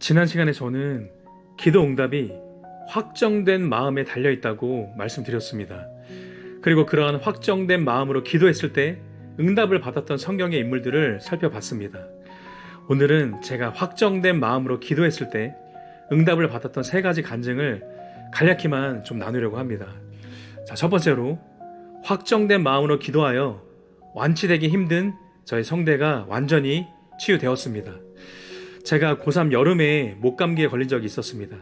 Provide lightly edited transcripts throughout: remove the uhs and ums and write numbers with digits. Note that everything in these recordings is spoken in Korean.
지난 시간에 저는 기도 응답이 확정된 마음에 달려있다고 말씀드렸습니다. 그리고 그러한 확정된 마음으로 기도했을 때 응답을 받았던 성경의 인물들을 살펴봤습니다. 오늘은 제가 확정된 마음으로 기도했을 때 응답을 받았던 세 가지 간증을 간략히만 좀 나누려고 합니다. 자, 첫 번째로 확정된 마음으로 기도하여 완치되기 힘든 저의 성대가 완전히 치유되었습니다. 제가 고3 여름에 목감기에 걸린 적이 있었습니다.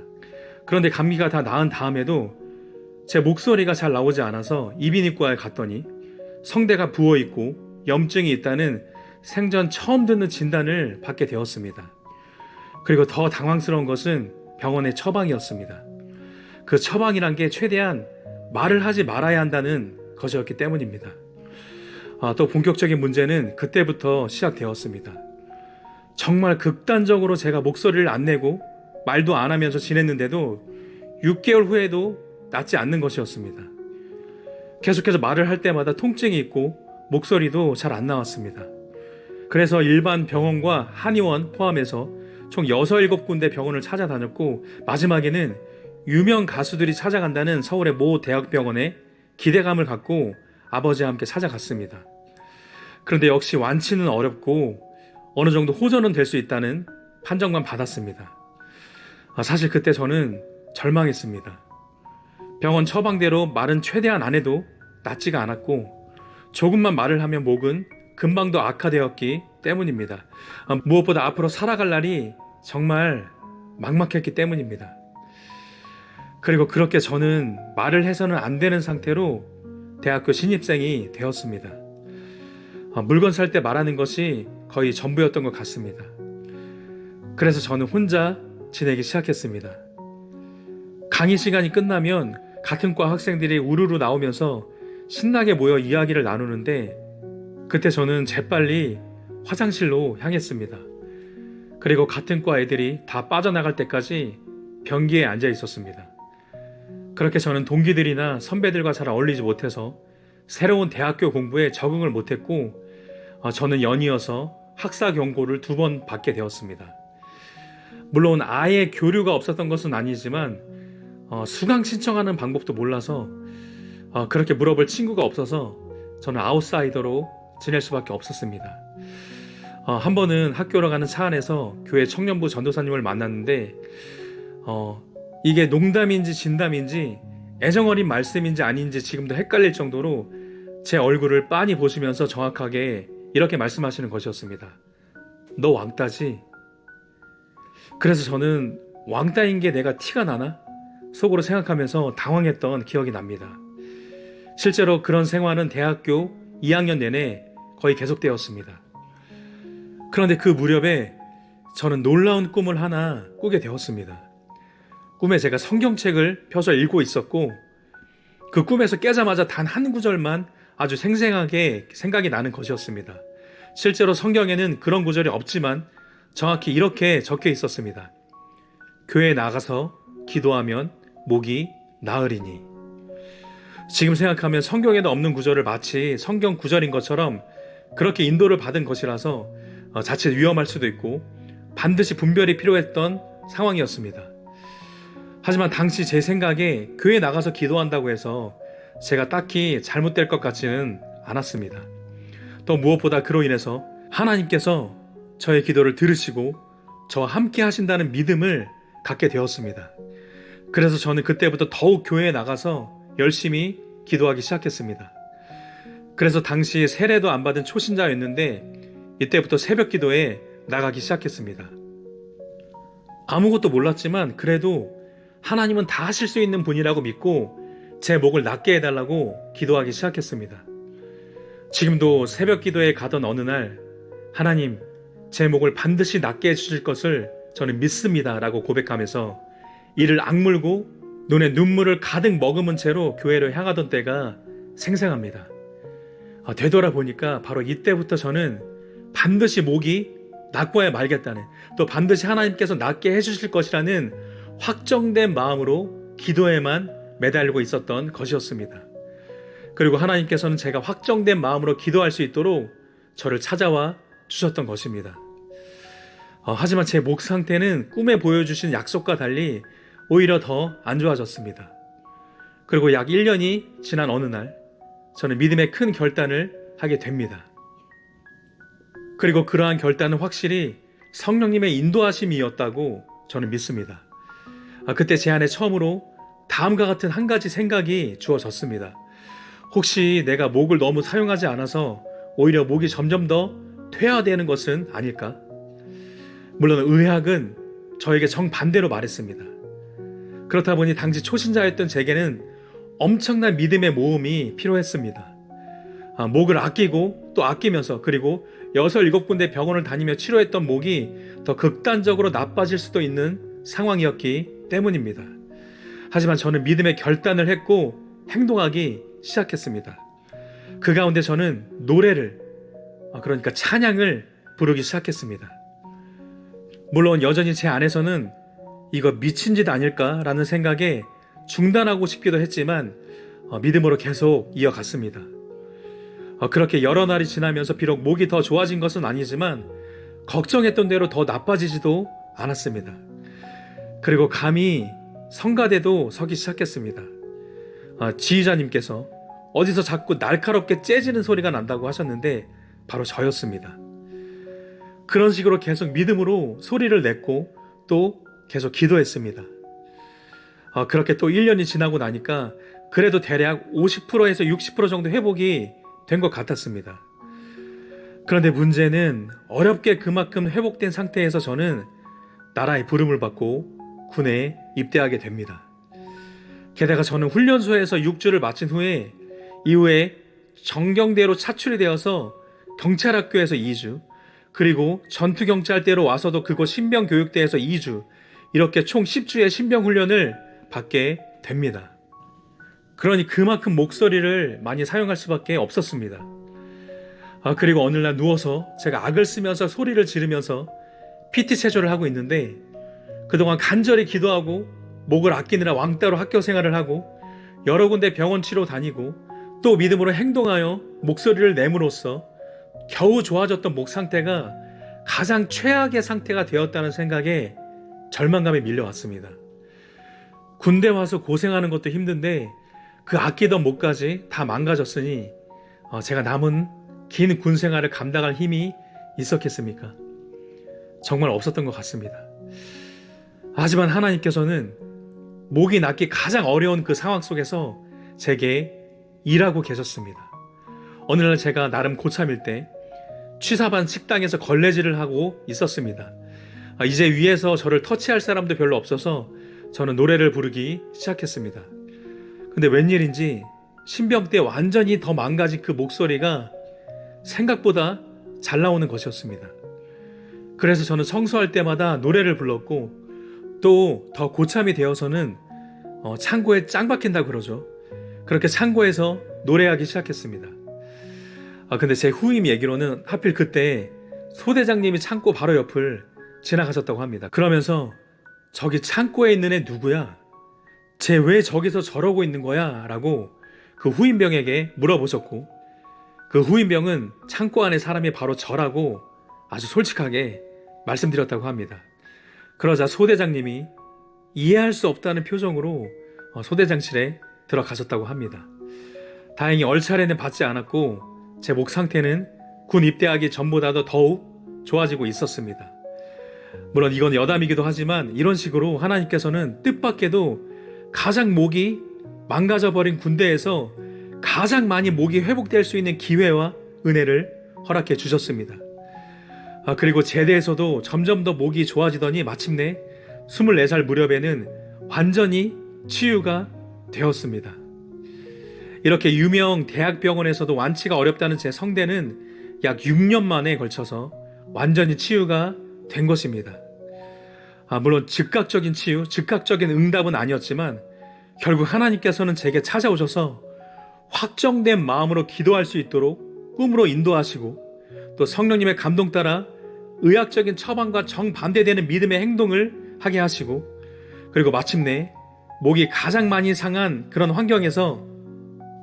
그런데 감기가 다 나은 다음에도 제 목소리가 잘 나오지 않아서 이비인후과에 갔더니 성대가 부어있고 염증이 있다는 생전 처음 듣는 진단을 받게 되었습니다. 그리고 더 당황스러운 것은 병원의 처방이었습니다. 그 처방이란 게 최대한 말을 하지 말아야 한다는 것이었기 때문입니다. 또 본격적인 문제는 그때부터 시작되었습니다. 정말 극단적으로 제가 목소리를 안 내고 말도 안 하면서 지냈는데도 6개월 후에도 낫지 않는 것이었습니다. 계속해서 말을 할 때마다 통증이 있고 목소리도 잘 안 나왔습니다. 그래서 일반 병원과 한의원 포함해서 총 6, 7군데 병원을 찾아다녔고 마지막에는 유명 가수들이 찾아간다는 서울의 모 대학병원에 기대감을 갖고 아버지와 함께 찾아갔습니다. 그런데 역시 완치는 어렵고 어느 정도 호전은 될 수 있다는 판정만 받았습니다. 사실 그때 저는 절망했습니다. 병원 처방대로 말은 최대한 안 해도 낫지가 않았고 조금만 말을 하면 목은 금방 더 악화되었기 때문입니다. 무엇보다 앞으로 살아갈 날이 정말 막막했기 때문입니다. 그리고 그렇게 저는 말을 해서는 안 되는 상태로 대학교 신입생이 되었습니다. 물건 살 때 말하는 것이 거의 전부였던 것 같습니다. 그래서 저는 혼자 지내기 시작했습니다. 강의 시간이 끝나면 같은 과 학생들이 우르르 나오면서 신나게 모여 이야기를 나누는데 그때 저는 재빨리 화장실로 향했습니다. 그리고 같은 과 애들이 다 빠져나갈 때까지 변기에 앉아 있었습니다. 그렇게 저는 동기들이나 선배들과 잘 어울리지 못해서 새로운 대학교 공부에 적응을 못했고 저는 연이어서 학사 경고를 2번 받게 되었습니다. 물론 아예 교류가 없었던 것은 아니지만 수강 신청하는 방법도 몰라서 그렇게 물어볼 친구가 없어서 저는 아웃사이더로 지낼 수밖에 없었습니다. 한 번은 학교로 가는 차 안에서 교회 청년부 전도사님을 만났는데 이게 농담인지 진담인지 애정어린 말씀인지 아닌지 지금도 헷갈릴 정도로 제 얼굴을 빤히 보시면서 정확하게 이렇게 말씀하시는 것이었습니다. 너 왕따지? 그래서 저는 왕따인 게 내가 티가 나나? 속으로 생각하면서 당황했던 기억이 납니다. 실제로 그런 생활은 대학교 2학년 내내 거의 계속되었습니다. 그런데 그 무렵에 저는 놀라운 꿈을 하나 꾸게 되었습니다. 꿈에 제가 성경책을 펴서 읽고 있었고 그 꿈에서 깨자마자 단 한 구절만 아주 생생하게 생각이 나는 것이었습니다. 실제로 성경에는 그런 구절이 없지만 정확히 이렇게 적혀 있었습니다. 교회에 나가서 기도하면 목이 나으리니. 지금 생각하면 성경에도 없는 구절을 마치 성경 구절인 것처럼 그렇게 인도를 받은 것이라서 자칫 위험할 수도 있고 반드시 분별이 필요했던 상황이었습니다. 하지만 당시 제 생각에 교회에 나가서 기도한다고 해서 제가 딱히 잘못될 것 같지는 않았습니다. 또 무엇보다 그로 인해서 하나님께서 저의 기도를 들으시고 저와 함께 하신다는 믿음을 갖게 되었습니다. 그래서 저는 그때부터 더욱 교회에 나가서 열심히 기도하기 시작했습니다. 그래서 당시 세례도 안 받은 초신자였는데 이때부터 새벽 기도에 나가기 시작했습니다. 아무것도 몰랐지만 그래도 하나님은 다 하실 수 있는 분이라고 믿고 제 목을 낫게 해달라고 기도하기 시작했습니다. 지금도 새벽 기도에 가던 어느 날 하나님, 제 목을 반드시 낫게 해주실 것을 저는 믿습니다 라고 고백하면서 이를 악물고 눈에 눈물을 가득 머금은 채로 교회로 향하던 때가 생생합니다. 되돌아보니까 바로 이때부터 저는 반드시 목이 낫고야 말겠다는, 또 반드시 하나님께서 낫게 해주실 것이라는 확정된 마음으로 기도에만 매달리고 있었던 것이었습니다. 그리고 하나님께서는 제가 확정된 마음으로 기도할 수 있도록 저를 찾아와 주셨던 것입니다. 하지만 제 목 상태는 꿈에 보여주신 약속과 달리 오히려 더 안 좋아졌습니다. 그리고 약 1년이 지난 어느 날 저는 믿음의 큰 결단을 하게 됩니다. 그리고 그러한 결단은 확실히 성령님의 인도하심이었다고 저는 믿습니다. 그때 제 안에 처음으로 다음과 같은 한 가지 생각이 주어졌습니다. 혹시 내가 목을 너무 사용하지 않아서 오히려 목이 점점 더 퇴화되는 것은 아닐까? 물론 의학은 저에게 정반대로 말했습니다. 그렇다 보니 당시 초신자였던 제게는 엄청난 믿음의 모험이 필요했습니다. 목을 아끼고 또 아끼면서 그리고 6, 7군데 병원을 다니며 치료했던 목이 더 극단적으로 나빠질 수도 있는 상황이었기 때문입니다. 하지만 저는 믿음의 결단을 했고 행동하기 시작했습니다. 그 가운데 저는 노래를, 그러니까 찬양을 부르기 시작했습니다. 물론 여전히 제 안에서는 이거 미친 짓 아닐까라는 생각에 중단하고 싶기도 했지만 믿음으로 계속 이어갔습니다. 그렇게 여러 날이 지나면서 비록 목이 더 좋아진 것은 아니지만 걱정했던 대로 더 나빠지지도 않았습니다. 그리고 감히 성가대도 서기 시작했습니다. 지휘자님께서 어디서 자꾸 날카롭게 째지는 소리가 난다고 하셨는데 바로 저였습니다. 그런 식으로 계속 믿음으로 소리를 냈고 또 계속 기도했습니다. 그렇게 또 1년이 지나고 나니까 그래도 대략 50%에서 60% 정도 회복이 된 것 같았습니다. 그런데 문제는 어렵게 그만큼 회복된 상태에서 저는 나라의 부름을 받고 군에 입대하게 됩니다. 게다가 저는 훈련소에서 6주를 마친 후에 이후에 정경대로 차출이 되어서 경찰학교에서 2주, 그리고 전투경찰대로 와서도 그곳 신병교육대에서 2주, 이렇게 총 10주의 신병훈련을 받게 됩니다. 그러니 그만큼 목소리를 많이 사용할 수밖에 없었습니다. 그리고 어느 날 누워서 제가 악을 쓰면서 소리를 지르면서 PT 체조를 하고 있는데 그동안 간절히 기도하고 목을 아끼느라 왕따로 학교 생활을 하고 여러 군데 병원 치료 다니고 또 믿음으로 행동하여 목소리를 내므로써 겨우 좋아졌던 목 상태가 가장 최악의 상태가 되었다는 생각에 절망감이 밀려왔습니다. 군대 와서 고생하는 것도 힘든데 그 아끼던 목까지 다 망가졌으니 제가 남은 긴 군 생활을 감당할 힘이 있었겠습니까? 정말 없었던 것 같습니다. 하지만 하나님께서는 목이 낫기 가장 어려운 그 상황 속에서 제게 일하고 계셨습니다. 어느 날 제가 나름 고참일 때 취사반 식당에서 걸레질을 하고 있었습니다. 이제 위에서 저를 터치할 사람도 별로 없어서 저는 노래를 부르기 시작했습니다. 근데 웬일인지 신병 때 완전히 더 망가진 그 목소리가 생각보다 잘 나오는 것이었습니다. 그래서 저는 청소할 때마다 노래를 불렀고 또 더 고참이 되어서는 창고에 짱 박힌다고 그러죠. 그렇게 창고에서 노래하기 시작했습니다. 근데 제 후임 얘기로는 하필 그때 소대장님이 창고 바로 옆을 지나가셨다고 합니다. 그러면서 저기 창고에 있는 애 누구야? 쟤 왜 저기서 저러고 있는 거야? 라고 그 후임병에게 물어보셨고 그 후임병은 창고 안에 사람이 바로 저라고 아주 솔직하게 말씀드렸다고 합니다. 그러자 소대장님이 이해할 수 없다는 표정으로 소대장실에 들어가셨다고 합니다. 다행히 얼차례는 받지 않았고 제 목 상태는 군 입대하기 전보다도 더욱 좋아지고 있었습니다. 물론 이건 여담이기도 하지만 이런 식으로 하나님께서는 뜻밖에도 가장 목이 망가져버린 군대에서 가장 많이 목이 회복될 수 있는 기회와 은혜를 허락해 주셨습니다. 그리고 제대에서도 점점 더 목이 좋아지더니 마침내 24살 무렵에는 완전히 치유가 되었습니다. 이렇게 유명 대학병원에서도 완치가 어렵다는 제 성대는 약 6년 만에 걸쳐서 완전히 치유가 된 것입니다. 물론 즉각적인 치유, 즉각적인 응답은 아니었지만 결국 하나님께서는 제게 찾아오셔서 확정된 마음으로 기도할 수 있도록 꿈으로 인도하시고 또 성령님의 감동 따라 의학적인 처방과 정반대되는 믿음의 행동을 하게 하시고 그리고 마침내 목이 가장 많이 상한 그런 환경에서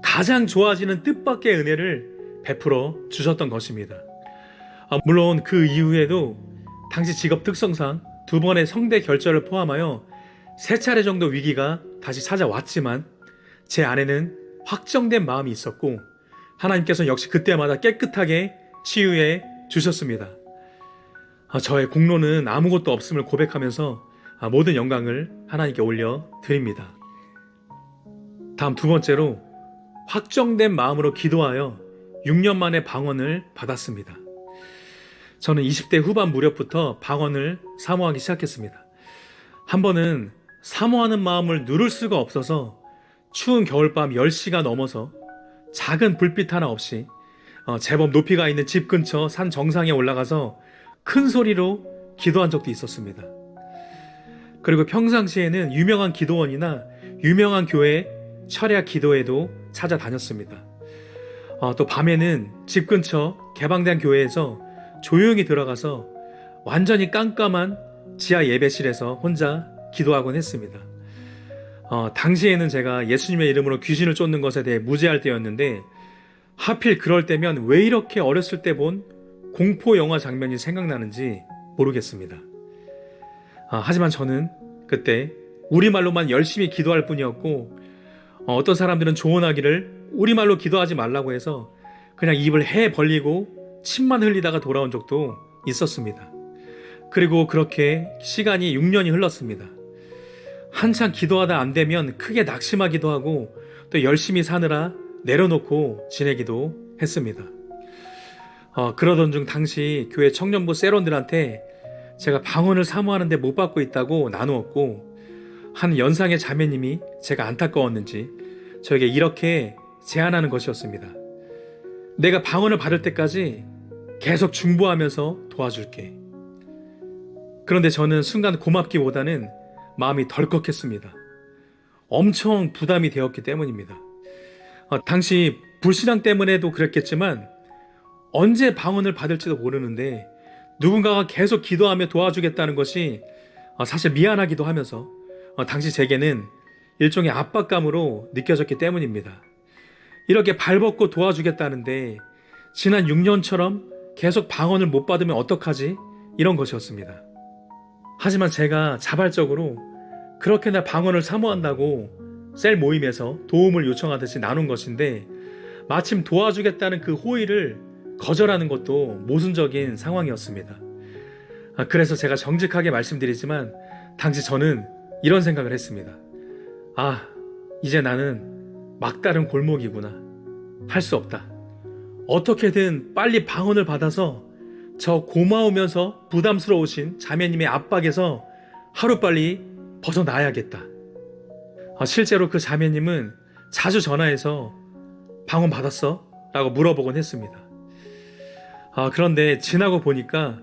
가장 좋아지는 뜻밖의 은혜를 베풀어 주셨던 것입니다. 물론 그 이후에도 당시 직업 특성상 2번의 성대 결절을 포함하여 3차례 정도 위기가 다시 찾아왔지만 제 안에는 확정된 마음이 있었고 하나님께서 역시 그때마다 깨끗하게 치유해 주셨습니다. 저의 공로는 아무것도 없음을 고백하면서 모든 영광을 하나님께 올려 드립니다. 다음 2번째로 확정된 마음으로 기도하여 6년 만에 방언을 받았습니다. 저는 20대 후반 무렵부터 방언을 사모하기 시작했습니다. 한 번은 사모하는 마음을 누를 수가 없어서 추운 겨울밤 10시가 넘어서 작은 불빛 하나 없이 제법 높이가 있는 집 근처 산 정상에 올라가서 큰 소리로 기도한 적도 있었습니다. 그리고 평상시에는 유명한 기도원이나 유명한 교회 철야 기도회도 찾아다녔습니다. 또 밤에는 집 근처 개방된 교회에서 조용히 들어가서 완전히 깜깜한 지하 예배실에서 혼자 기도하곤 했습니다. 당시에는 제가 예수님의 이름으로 귀신을 쫓는 것에 대해 무지할 때였는데 하필 그럴 때면 왜 이렇게 어렸을 때 본 공포 영화 장면이 생각나는지 모르겠습니다. 하지만 저는 그때 우리말로만 열심히 기도할 뿐이었고 어떤 사람들은 조언하기를 우리말로 기도하지 말라고 해서 그냥 입을 해 벌리고 침만 흘리다가 돌아온 적도 있었습니다. 그리고 그렇게 시간이 6년이 흘렀습니다. 한참 기도하다 안 되면 크게 낙심하기도 하고 또 열심히 사느라 내려놓고 지내기도 했습니다. 그러던 중 당시 교회 청년부 세론들한테 제가 방언을 사모하는데 못 받고 있다고 나누었고 한 연상의 자매님이 제가 안타까웠는지 저에게 이렇게 제안하는 것이었습니다. 내가 방언을 받을 때까지 계속 중보하면서 도와줄게. 그런데 저는 순간 고맙기보다는 마음이 덜컥했습니다. 엄청 부담이 되었기 때문입니다. 당시 불신앙 때문에도 그랬겠지만 언제 방언을 받을지도 모르는데 누군가가 계속 기도하며 도와주겠다는 것이 사실 미안하기도 하면서 당시 제게는 일종의 압박감으로 느껴졌기 때문입니다. 이렇게 발벗고 도와주겠다는데 지난 6년처럼 계속 방언을 못 받으면 어떡하지? 이런 것이었습니다. 하지만 제가 자발적으로 그렇게나 방언을 사모한다고 셀 모임에서 도움을 요청하듯이 나눈 것인데 마침 도와주겠다는 그 호의를 거절하는 것도 모순적인 상황이었습니다. 그래서 제가 정직하게 말씀드리지만 당시 저는 이런 생각을 했습니다. 이제 나는 막다른 골목이구나. 할 수 없다. 어떻게든 빨리 방언을 받아서 저 고마우면서 부담스러우신 자매님의 압박에서 하루빨리 벗어나야겠다. 실제로 그 자매님은 자주 전화해서 방언 받았어? 라고 물어보곤 했습니다. 그런데 지나고 보니까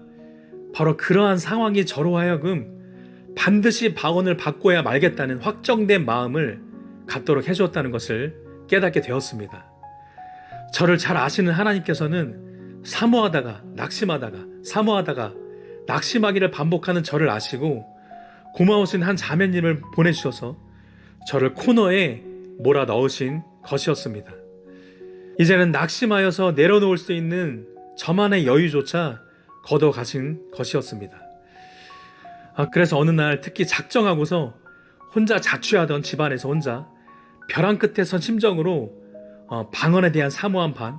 바로 그러한 상황이 저로 하여금 반드시 방언을 받고야 말겠다는 확정된 마음을 갖도록 해주었다는 것을 깨닫게 되었습니다. 저를 잘 아시는 하나님께서는 사모하다가 낙심하다가 사모하다가 낙심하기를 반복하는 저를 아시고 고마우신 한 자매님을 보내주셔서 저를 코너에 몰아 넣으신 것이었습니다. 이제는 낙심하여서 내려놓을 수 있는 저만의 여유조차 거둬 가신 것이었습니다. 그래서 어느 날 특히 작정하고서 혼자 자취하던 집안에서 혼자 벼랑 끝에 선 심정으로 방언에 대한 사모함 반,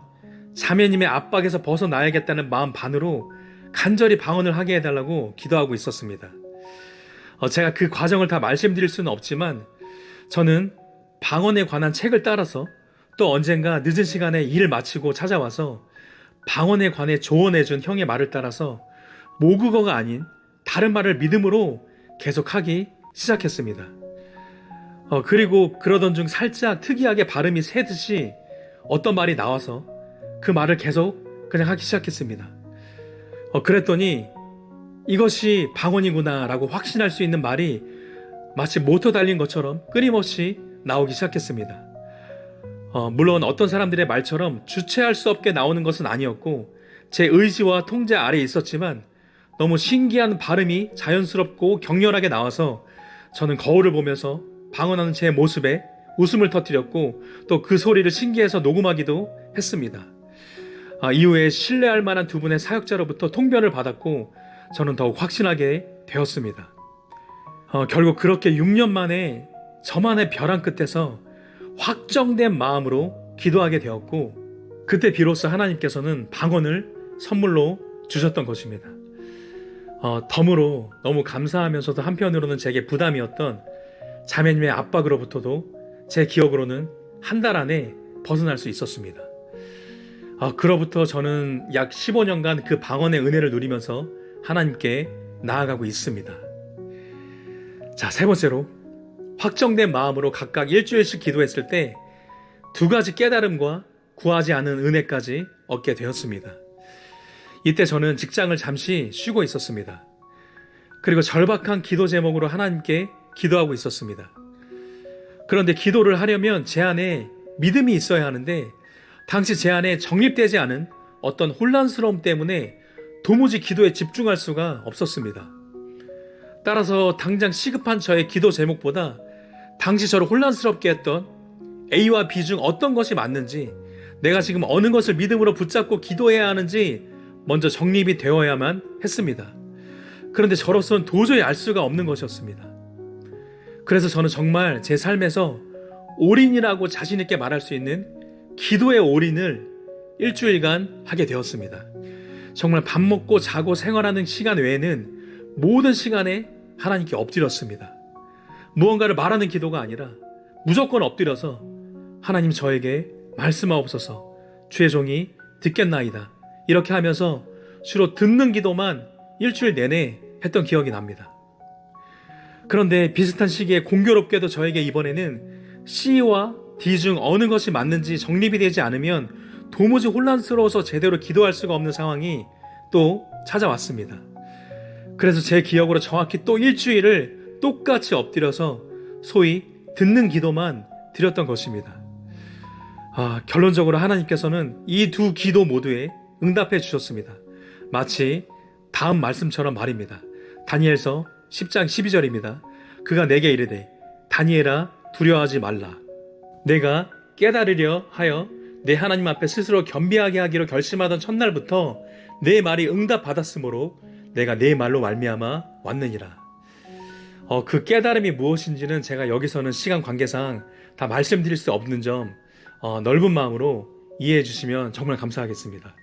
자매님의 압박에서 벗어나야겠다는 마음 반으로 간절히 방언을 하게 해달라고 기도하고 있었습니다. 제가 그 과정을 다 말씀드릴 수는 없지만 저는 방언에 관한 책을 따라서 또 언젠가 늦은 시간에 일을 마치고 찾아와서 방언에 관해 조언해준 형의 말을 따라서 모국어가 아닌 다른 말을 믿음으로 계속하기 시작했습니다. 그리고 그러던 중 살짝 특이하게 발음이 새듯이 어떤 말이 나와서 그 말을 계속 그냥 하기 시작했습니다. 그랬더니 이것이 방언이구나 라고 확신할 수 있는 말이 마치 모터 달린 것처럼 끊임없이 나오기 시작했습니다. 물론 어떤 사람들의 말처럼 주체할 수 없게 나오는 것은 아니었고 제 의지와 통제 아래에 있었지만 너무 신기한 발음이 자연스럽고 격렬하게 나와서 저는 거울을 보면서 방언하는 제 모습에 웃음을 터뜨렸고 또 그 소리를 신기해서 녹음하기도 했습니다. 이후에 신뢰할 만한 두 분의 사역자로부터 통변을 받았고 저는 더욱 확신하게 되었습니다. 결국 그렇게 6년 만에 저만의 벼랑 끝에서 확정된 마음으로 기도하게 되었고, 그때 비로소 하나님께서는 방언을 선물로 주셨던 것입니다. 덤으로 너무 감사하면서도 한편으로는 제게 부담이었던 자매님의 압박으로부터도 제 기억으로는 한 달 안에 벗어날 수 있었습니다. 그로부터 저는 약 15년간 그 방언의 은혜를 누리면서 하나님께 나아가고 있습니다. 자, 세 번째로, 확정된 마음으로 각각 일주일씩 기도했을 때 두 가지 깨달음과 구하지 않은 은혜까지 얻게 되었습니다. 이때 저는 직장을 잠시 쉬고 있었습니다. 그리고 절박한 기도 제목으로 하나님께 기도하고 있었습니다. 그런데 기도를 하려면 제 안에 믿음이 있어야 하는데, 당시 제 안에 정립되지 않은 어떤 혼란스러움 때문에 도무지 기도에 집중할 수가 없었습니다. 따라서 당장 시급한 저의 기도 제목보다 당시 저를 혼란스럽게 했던 A와 B 중 어떤 것이 맞는지, 내가 지금 어느 것을 믿음으로 붙잡고 기도해야 하는지 먼저 정립이 되어야만 했습니다. 그런데 저로서는 도저히 알 수가 없는 것이었습니다. 그래서 저는 정말 제 삶에서 올인이라고 자신 있게 말할 수 있는 기도의 올인을 일주일간 하게 되었습니다. 정말 밥 먹고 자고 생활하는 시간 외에는 모든 시간에 하나님께 엎드렸습니다. 무언가를 말하는 기도가 아니라 무조건 엎드려서 하나님 저에게 말씀하옵소서, 주의 종이 듣겠나이다, 이렇게 하면서 주로 듣는 기도만 일주일 내내 했던 기억이 납니다. 그런데 비슷한 시기에 공교롭게도 저에게 이번에는 C와 D 중 어느 것이 맞는지 정립이 되지 않으면 도무지 혼란스러워서 제대로 기도할 수가 없는 상황이 또 찾아왔습니다. 그래서 제 기억으로 정확히 또 일주일을 똑같이 엎드려서 소위 듣는 기도만 드렸던 것입니다. 결론적으로 하나님께서는 이 두 기도 모두에 응답해 주셨습니다. 마치 다음 말씀처럼 말입니다. 다니엘서 10장 12절입니다. 그가 내게 이르되 다니엘아 두려워하지 말라. 내가 깨달으려 하여 내 하나님 앞에 스스로 겸비하게 하기로 결심하던 첫날부터 내 말이 응답받았으므로 내가 내 말로 말미암아 왔느니라. 그 깨달음이 무엇인지는 제가 여기서는 시간 관계상 다 말씀드릴 수 없는 점 넓은 마음으로 이해해 주시면 정말 감사하겠습니다.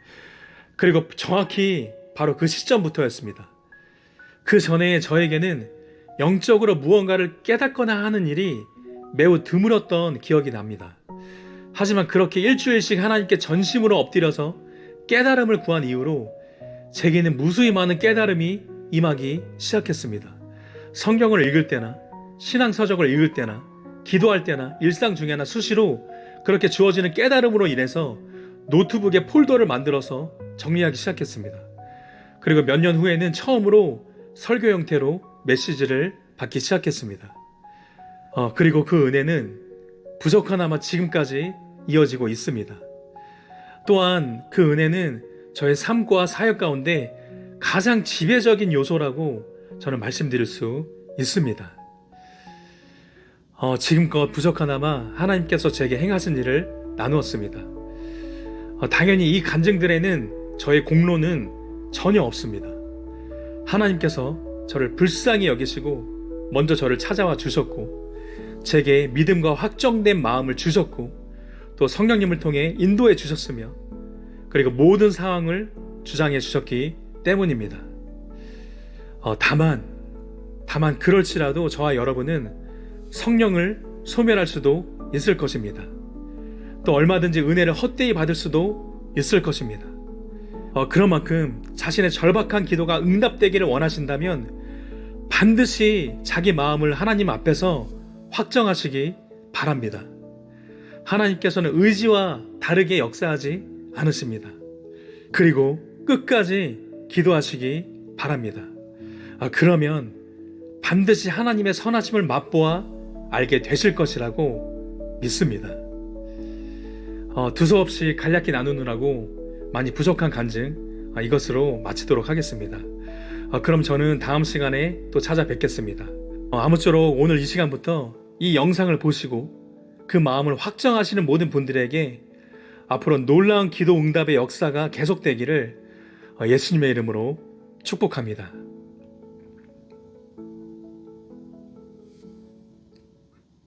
그리고 정확히 바로 그 시점부터였습니다. 그 전에 저에게는 영적으로 무언가를 깨닫거나 하는 일이 매우 드물었던 기억이 납니다. 하지만 그렇게 일주일씩 하나님께 전심으로 엎드려서 깨달음을 구한 이후로 제게는 무수히 많은 깨달음이 임하기 시작했습니다. 성경을 읽을 때나 신앙서적을 읽을 때나 기도할 때나 일상 중에나 수시로 그렇게 주어지는 깨달음으로 인해서 노트북에 폴더를 만들어서 정리하기 시작했습니다. 그리고 몇 년 후에는 처음으로 설교 형태로 메시지를 받기 시작했습니다. 그리고 그 은혜는 부족하나마 지금까지 이어지고 있습니다. 또한 그 은혜는 저의 삶과 사역 가운데 가장 지배적인 요소라고 저는 말씀드릴 수 있습니다. 지금껏 부족하나마 하나님께서 제게 행하신 일을 나누었습니다. 당연히 이 간증들에는 저의 공로는 전혀 없습니다. 하나님께서 저를 불쌍히 여기시고 먼저 저를 찾아와 주셨고, 제게 믿음과 확정된 마음을 주셨고, 또 성령님을 통해 인도해 주셨으며, 그리고 모든 상황을 주장해 주셨기 때문입니다. 다만 그럴지라도 저와 여러분은 성령을 소멸할 수도 있을 것입니다. 또 얼마든지 은혜를 헛되이 받을 수도 있을 것입니다. 그런 만큼 자신의 절박한 기도가 응답되기를 원하신다면 반드시 자기 마음을 하나님 앞에서 확정하시기 바랍니다. 하나님께서는 의지와 다르게 역사하지 않으십니다. 그리고 끝까지 기도하시기 바랍니다. 그러면 반드시 하나님의 선하심을 맛보아 알게 되실 것이라고 믿습니다. 두서없이 간략히 나누느라고 많이 부족한 간증 이것으로 마치도록 하겠습니다. 그럼 저는 다음 시간에 또 찾아뵙겠습니다. 아무쪼록 오늘 이 시간부터 이 영상을 보시고 그 마음을 확정하시는 모든 분들에게 앞으로 놀라운 기도 응답의 역사가 계속되기를 예수님의 이름으로 축복합니다.